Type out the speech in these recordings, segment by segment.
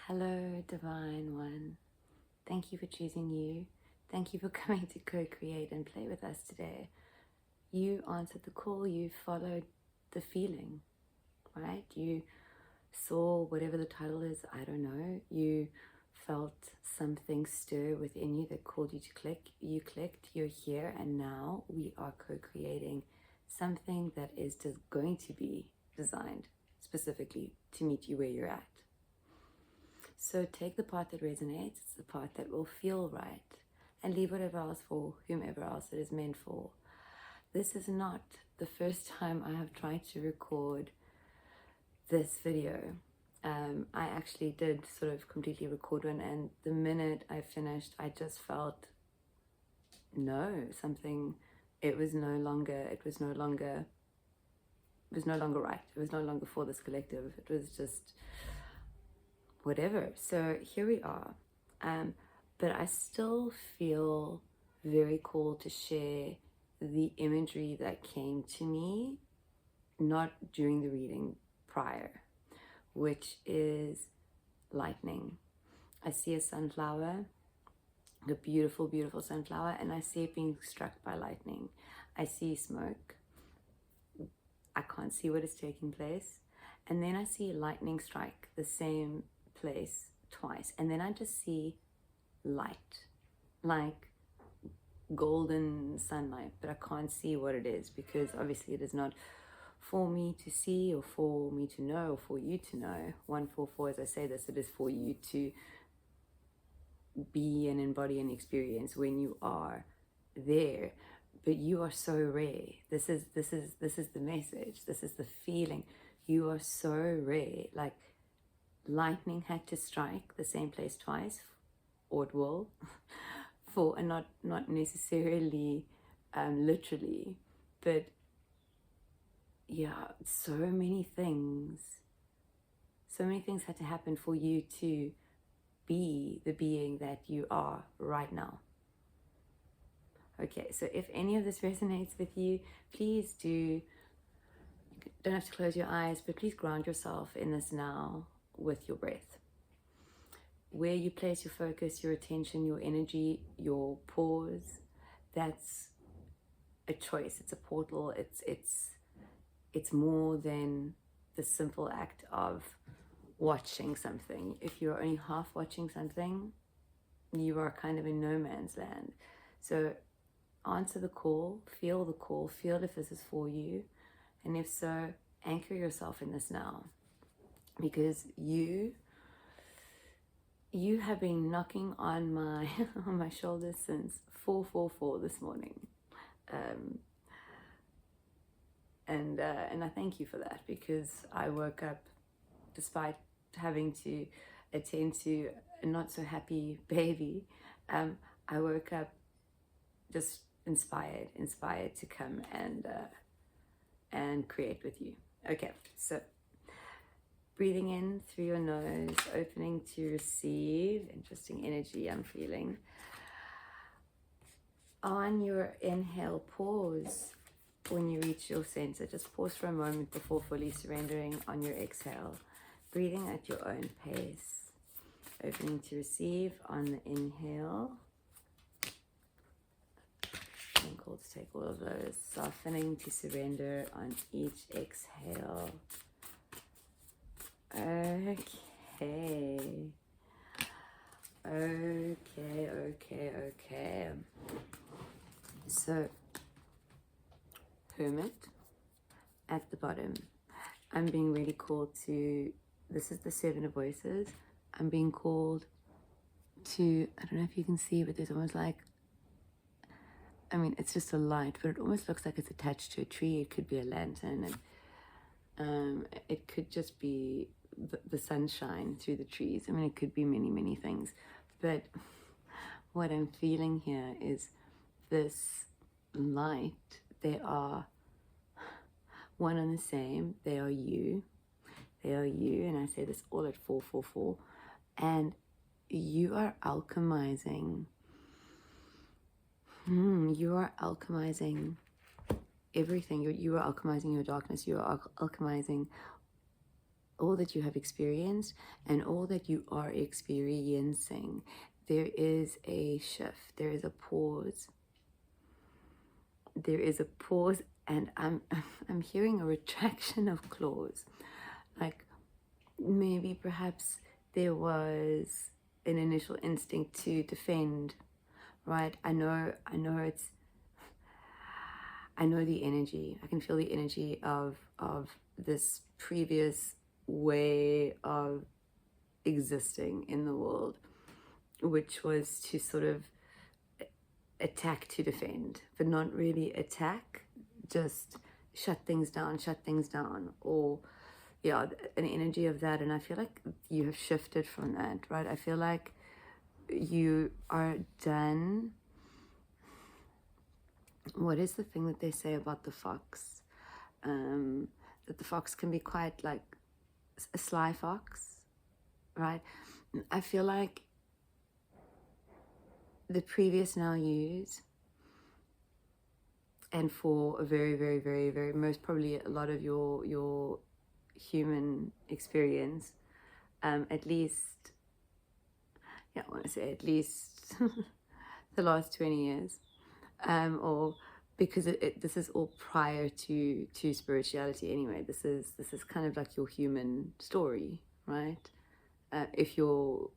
Hello, Divine One. Thank you for choosing you. Thank you for coming to co-create and play with us today. You answered the call, you followed the feeling, right? You saw whatever the title is, I don't know. You felt something stir within you that called you to click. You clicked, you're here, and now we are co-creating something that is just going to be designed specifically to meet you where you're at. So take the part that resonates, it's the part that will feel right, and leave whatever else for whomever else it is meant for. This is not the first time I have tried to record this video. I actually did sort of completely record one, and the minute I finished, I just felt something. It was no longer right. It was no longer for this collective. It was just whatever. So here we are. But I still feel very called to share the imagery that came to me, not during the reading, prior, which is lightning. I see a sunflower, a beautiful, beautiful sunflower, and I see it being struck by lightning. I see smoke. I can't see what is taking place. And then I see lightning strike the same place twice, and then I just see light, like golden sunlight, but I can't see what it is because obviously it is not for me to see or for me to know or for you to know. 144, as I say this, it is for you to be and embody and experience when you are there. But you are so rare. This is the message. This is the feeling. You are so rare. Like lightning had to strike the same place twice, or it will, and not necessarily literally, but yeah, so many things had to happen for you to be the being that you are right now. Okay, so if any of this resonates with you, please don't have to close your eyes, but please ground yourself in this now with your breath. Where you place your focus, your attention, your energy, your pause, that's a choice. It's a portal. It's more than the simple act of watching something. If you're only half watching something, you are kind of in no man's land. So answer the call, feel if this is for you, and if so, anchor yourself in this now, because you have been knocking on my on my shoulders since 4:44 this morning, and I thank you for that, because I woke up despite having to attend to a not so happy baby. I woke up just inspired to come and create with you. Okay, so breathing in through your nose, opening to receive. Interesting energy I'm feeling. On your inhale, pause when you reach your center. Just pause for a moment before fully surrendering on your exhale. Breathing at your own pace. Opening to receive on the inhale. I'm called to take all of those. Softening to surrender on each exhale. Okay. So, Hermit at the bottom. I'm being really called to, this is the Seven of Voices. I'm being called to, I don't know if you can see, but there's almost like, I mean, it's just a light, but it almost looks like it's attached to a tree. It could be a lantern, and it could just be the sunshine through the trees. I mean, it could be many, many things. But what I'm feeling here is this light. They are one and the same. They are you. And I say this all at 4:44. And you are alchemizing. You are alchemizing everything. You are alchemizing your darkness. You are alchemizing all that you have experienced and all that you are experiencing, there is a shift, there is a pause. There is a pause, and I'm hearing a retraction of claws. Like maybe perhaps there was an initial instinct to defend, right? I know the energy. I can feel the energy of this previous way of existing in the world, which was to sort of attack to defend, but not really attack, just shut things down, or yeah, an energy of that. And I feel like you have shifted from that, right? I feel like you are done. What is the thing that they say about the fox? That the fox can be quite like a sly fox, right? I feel like the previous now yous, and for a very, very, very, very, most probably a lot of your human experience, at least, yeah, I want to say at least the last 20 years, or because this is all prior to spirituality anyway. This is kind of like your human story, right? If your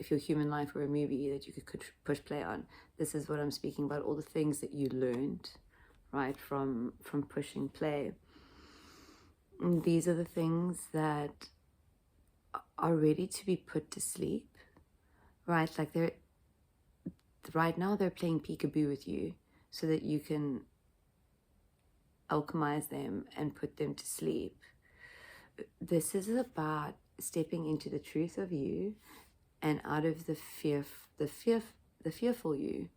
human life were a movie that you could push play on, this is what I'm speaking about. All the things that you learned, right, from pushing play. And these are the things that are ready to be put to sleep, right? Like right now they're playing peekaboo with you so that you can alchemize them and put them to sleep. This is about stepping into the truth of you and out of the fearful you.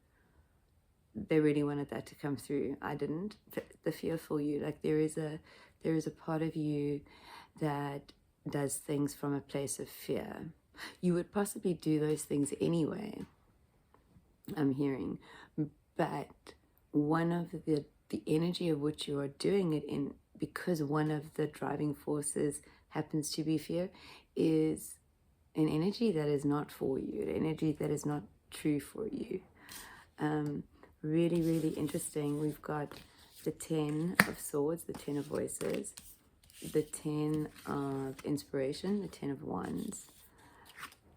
They really wanted that to come through. I didn't. The fearful you, like there is a part of you that does things from a place of fear. You would possibly do those things anyway, I'm hearing, but one of the energy of which you are doing it in, because one of the driving forces happens to be fear, is an energy that is not for you, an energy that is not true for you. Really, really interesting. We've got the 10 of Swords, the 10 of Voices, the 10 of Inspiration, the 10 of Wands,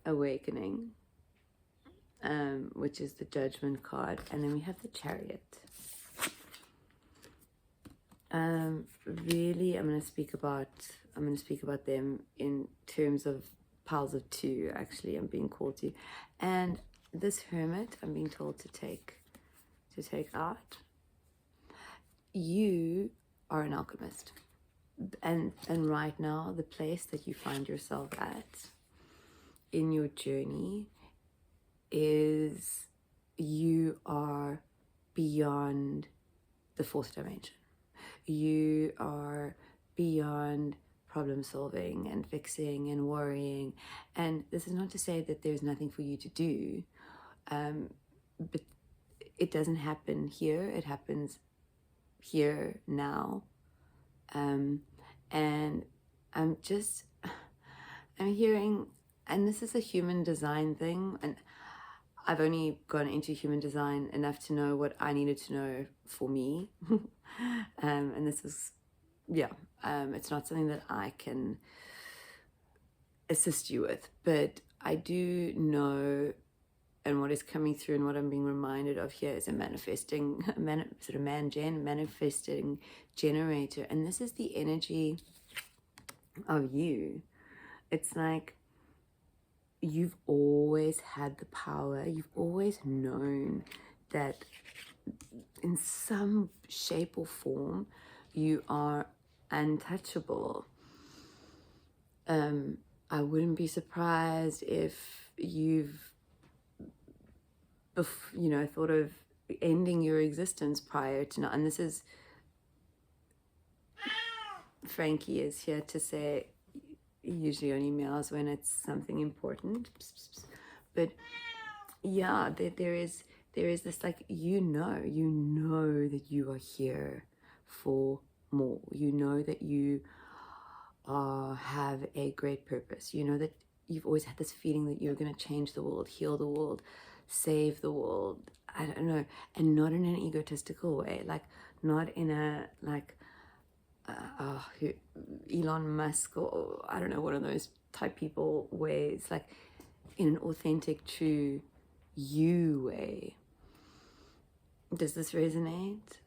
Awakening, which is the Judgment card, and then we have the Chariot. Really, I'm going to speak about them in terms of piles of two. Actually, I'm being called to, and this Hermit, I'm being told to take out. You are an alchemist, and right now the place that you find yourself at in your journey is you are beyond the fourth dimension. You are beyond problem solving and fixing and worrying. And this is not to say that there's nothing for you to do, but it doesn't happen here. It happens here now. And I'm hearing, and this is a human design thing, and I've only gone into human design enough to know what I needed to know for me. And this is, it's not something that I can assist you with, but I do know, and what is coming through and what I'm being reminded of here is a manifesting generator. And this is the energy of you. It's like you've always had the power. You've always known that in some shape or form you are untouchable. I wouldn't be surprised if you've thought of ending your existence prior to now. And this is, Frankie is here to say, he usually only meows when it's something important, but yeah, there is this, like, you know that you are here for more. You know that you have a great purpose. You know that you've always had this feeling that you're going to change the world, heal the world, save the world. I don't know. And not in an egotistical way, like not in a like Elon Musk or I don't know, one of those type people ways, like in an authentic, true you way. Does this resonate?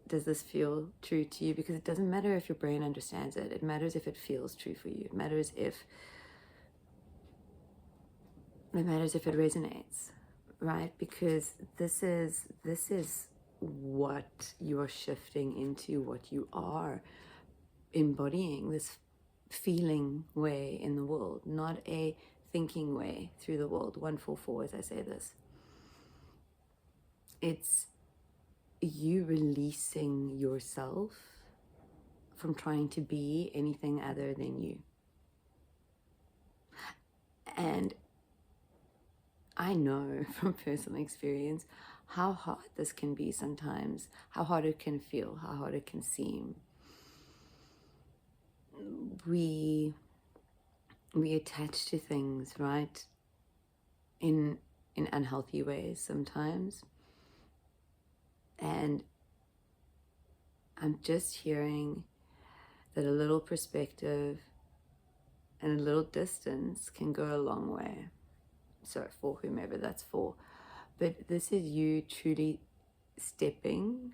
Does this feel true to you? Because it doesn't matter if your brain understands it. It matters if it feels true for you. It matters if it resonates, right? Because this is what you are shifting into, what you are embodying, this feeling way in the world, not a thinking way through the world. 144 as I say this. It's you releasing yourself from trying to be anything other than you. And I know from personal experience how hard this can be sometimes, how hard it can feel, how hard it can seem. We attach to things, right, in unhealthy ways sometimes. And I'm just hearing that a little perspective and a little distance can go a long way. So for whomever that's for. But this is you truly stepping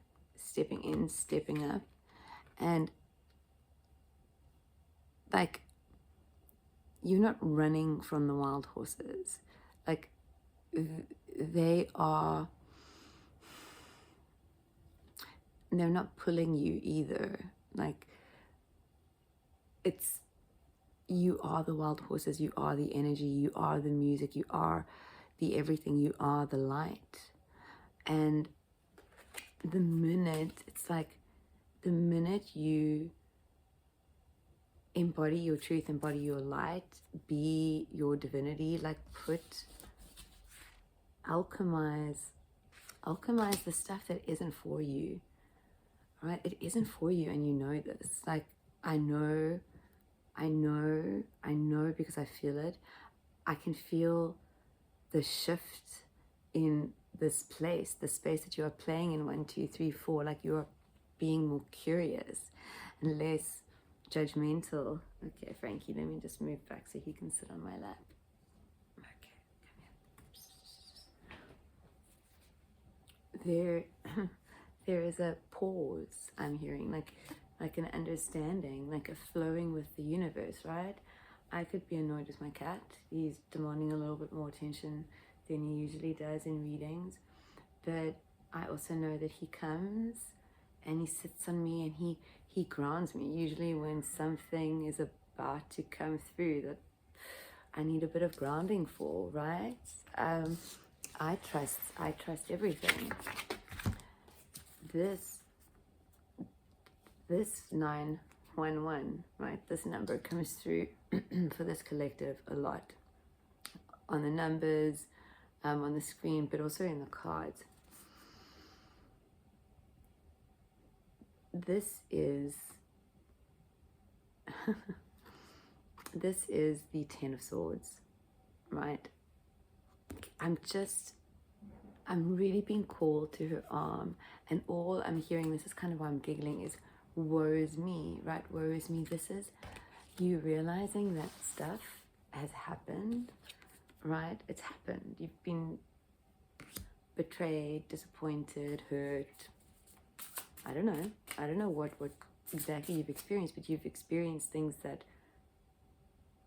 in, stepping up. And like, you're not running from the wild horses. Like, they're not pulling you either. Like, you are the wild horses, you are the energy, you are the music, you are the everything, you are the light. And the minute you embody your truth, embody your light, be your divinity, like alchemize the stuff that isn't for you, right? It isn't for you, and you know this. Like, I know because I feel it. I can feel the shift in this place, the space that you are playing in 1, 2, 3, 4. Like, you are being more curious and less judgmental. Okay, Frankie, let me just move back so he can sit on my lap. Okay, come here. There is a pause I'm hearing, like an understanding, like a flowing with the universe, right? I could be annoyed with my cat. He's demanding a little bit more attention than he usually does in readings. But I also know that he comes and he sits on me and he grounds me. Usually when something is about to come through that I need a bit of grounding for, right? I trust everything. This 911, right? This number comes through for this collective a lot on the numbers, on the screen, but also in the cards. This is the 10 of Swords, right? I'm really being called to her arm, and all I'm hearing, this is kind of why I'm giggling, is woe is me, right? Woe is me. This is you realizing that stuff has happened, right? It's happened. You've been betrayed, disappointed, hurt. I don't know what exactly you've experienced, but you've experienced things that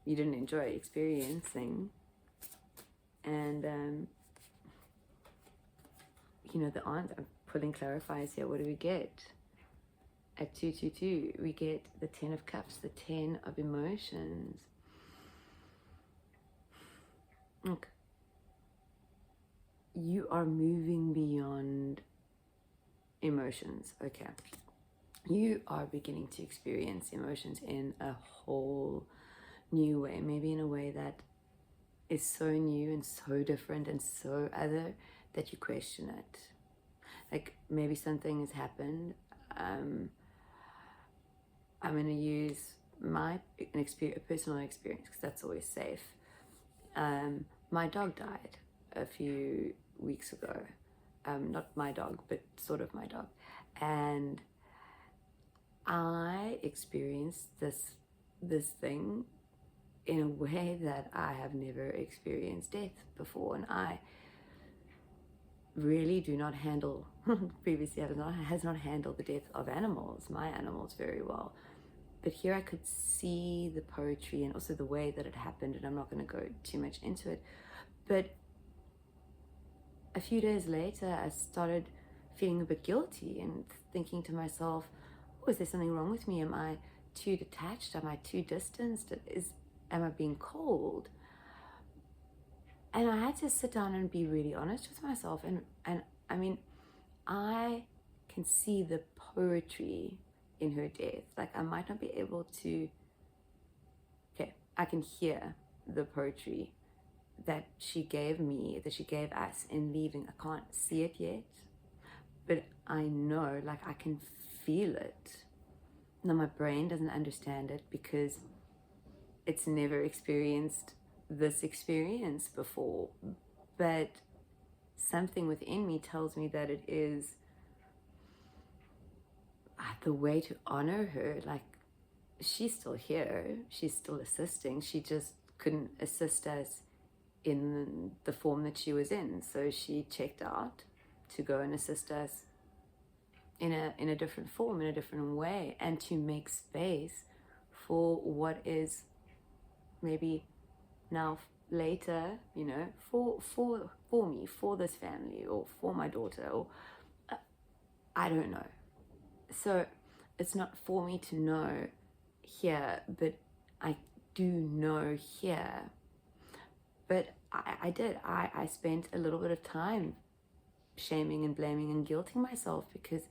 you didn't enjoy experiencing. And the aunt, I'm pulling clarifiers here. What do we get? At 222, we get the 10 of Cups, the 10 of emotions. Look, you are moving beyond emotions, okay? You are beginning to experience emotions in a whole new way, maybe in a way that is so new and so different and so other that you question it. Like, maybe something has happened. I'm going to use a personal experience, because that's always safe. My dog died a few weeks ago. Not my dog, but sort of my dog. And I experienced this thing in a way that I have never experienced death before. And I really do not handle, previously has not handled the death of animals, my animals, very well. But here I could see the poetry and also the way that it happened, and I'm not going to go too much into it. But a few days later, I started feeling a bit guilty and thinking to myself, oh, is there something wrong with me? Am I too detached? Am I too distanced? Am I being cold? And I had to sit down and be really honest with myself. And I mean, I can see the poetry in her death. Like, I might not be able to, okay, I can hear the poetry that she gave me, that she gave us in leaving. I can't see it yet, but I know, like, I can feel it. Now, my brain doesn't understand it because it's never experienced this experience before, but something within me tells me that it is the way to honor her. Like, she's still here, she's still assisting, she just couldn't assist us in the form that she was in, so she checked out to go and assist us in a different form, in a different way, and to make space for what is maybe now later, you know, for me, for this family, or for my daughter, or I don't know. So it's not for me to know here, but I do know here. But I spent a little bit of time shaming and blaming and guilting myself, because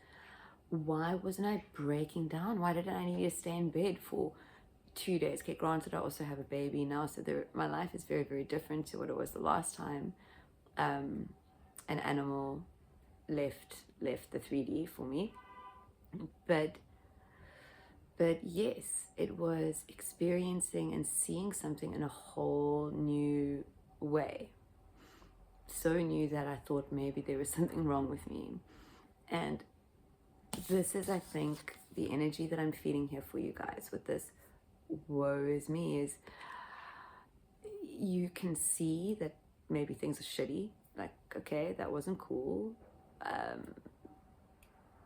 why wasn't I breaking down? Why didn't I need to stay in bed for 2 days? Okay, granted, I also have a baby now, so my life is very, very different to what it was the last time an animal left the 3D for me. But yes, it was experiencing and seeing something in a whole new way. So new that I thought maybe there was something wrong with me. And this is, I think, the energy that I'm feeling here for you guys with this woe is me, is you can see that maybe things are shitty. Like, okay, that wasn't cool.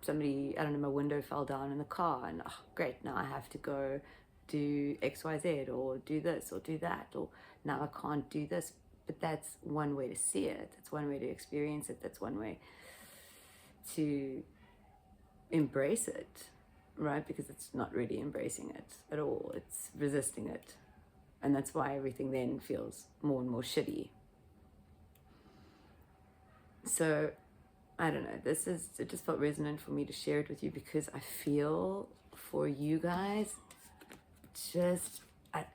Somebody, I don't know, my window fell down in the car, and oh, great, now I have to go do XYZ, or do this or do that, or now I can't do this. But that's one way to see it, that's one way to experience it, that's one way to embrace it, right? Because it's not really embracing it at all, it's resisting it. And that's why everything then feels more and more shitty. So I don't know, it just felt resonant for me to share it with you, because I feel for you guys, I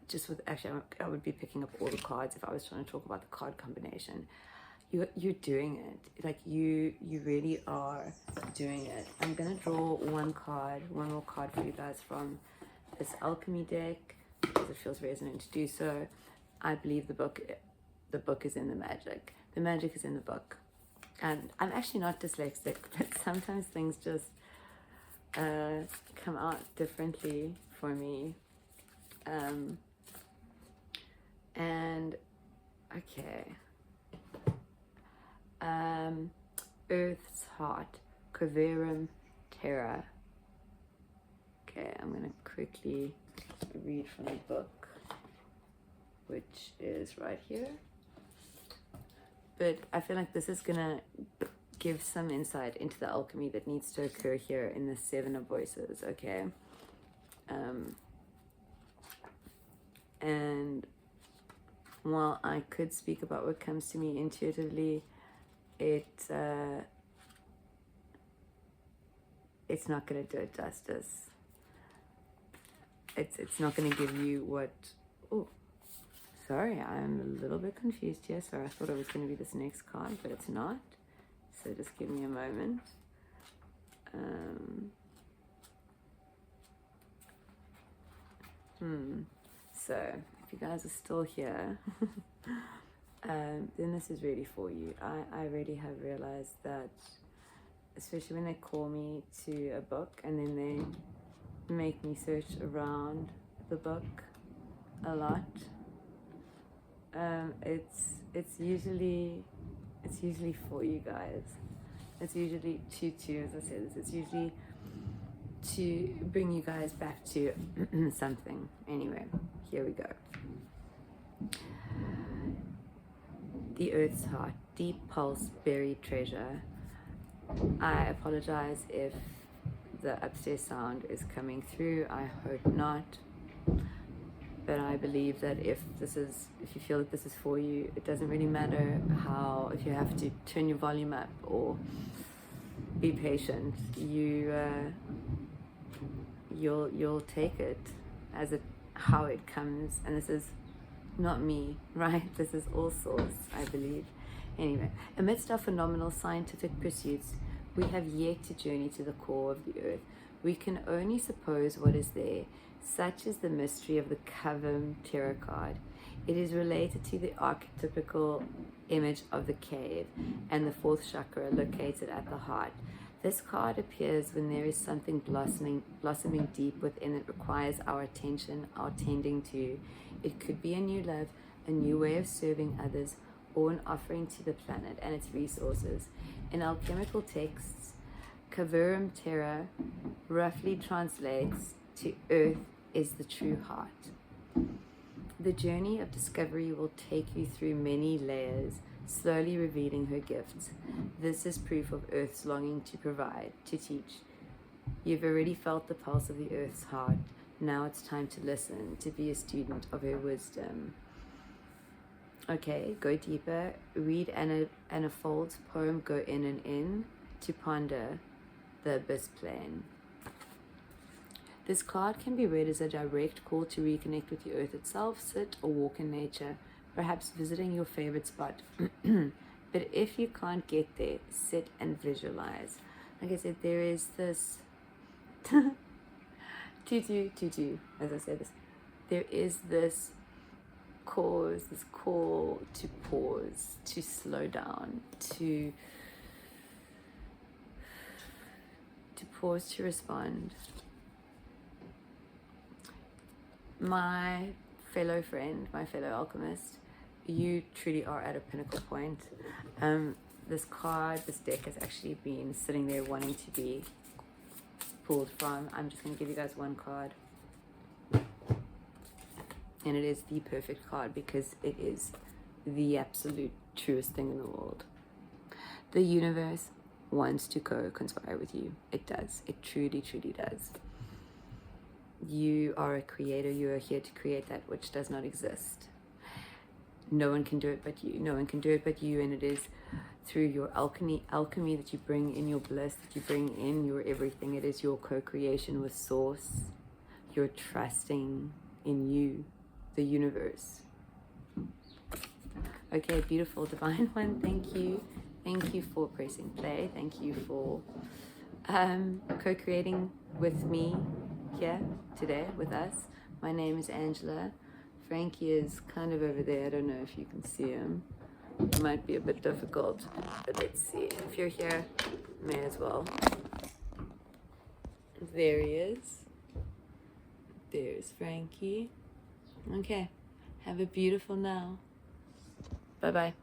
would be picking up all the cards if I was trying to talk about the card combination. You're doing it. Like, you really are doing it. I'm gonna draw one more card for you guys from this alchemy deck, because it feels resonant to do so. I believe the book is in the magic. The magic is in the book. And I'm actually not dyslexic, but sometimes things just come out differently for me. And okay. Earth's Heart, Coverum Terra. Okay, I'm gonna quickly read from the book, which is right here. But I feel like this is gonna give some insight into the alchemy that needs to occur here in the Seven of Voices, okay? And while I could speak about what comes to me intuitively, it's not gonna do it justice. It's not gonna give you what. Oh, sorry, I'm a little bit confused here. Sorry, I thought it was gonna be this next card, but it's not. So just give me a moment. So if you guys are still here, then this is really for you. I really have realized that, especially when they call me to a book and then they make me search around the book a lot, it's usually for you guys. It's usually as I said, it's usually to bring you guys back to something. Anyway, here we go. The Earth's Heart, deep pulse, buried treasure. I apologize if the upstairs sound is coming through. I hope not. But I believe that if you feel that this is for you, it doesn't really matter if you have to turn your volume up or be patient. You'll take it how it comes, and this is not me, right? This is all source, I believe. Anyway, amidst our phenomenal scientific pursuits, we have yet to journey to the core of the earth. We can only suppose what is there. Such is the mystery of the Coven tarot card. It is related to the archetypical image of the cave and the fourth chakra located at the heart. This card appears when there is something blossoming deep within that requires our attention, our tending to. It could be a new love, a new way of serving others, or an offering to the planet and its resources. In alchemical texts, Caverum Terra roughly translates to Earth is the true heart. The journey of discovery will take you through many layers, slowly revealing her gifts. This is proof of Earth's longing to provide, to teach. You've already felt the pulse of the Earth's heart. Now it's time to listen, to be a student of her wisdom. Okay, go deeper. Read Anna Fold's poem, Go In and In, to ponder the abyss plane. This card can be read as a direct call to reconnect with the earth itself, sit or walk in nature, perhaps visiting your favorite spot. But if you can't get there, sit and visualize. Like I said, there is this tutu, as I said this, there is this call to pause, to slow down, to pause, to respond. My fellow friend, my fellow alchemist, you truly are at a pinnacle point. This deck has actually been sitting there wanting to be pulled from. I'm just going to give you guys one card. And it is the perfect card because it is the absolute truest thing in the world. The universe wants to co-conspire with you. It does. It truly, truly does. You are a creator. You are here to create that which does not exist. No one can do it but you. No one can do it but you. And it is through your alchemy that you bring in your bliss, that you bring in your everything. It is your co-creation with source. You're trusting in you, the universe. Okay, beautiful divine one. Thank you. Thank you for pressing play. Thank you for co-creating with me here today with us. My name is Angela. Frankie is kind of over there. I don't know if you can see him. It might be a bit difficult, but let's see. If you're here, may as well. There he is. There's Frankie. Okay, have a beautiful now. Bye-bye.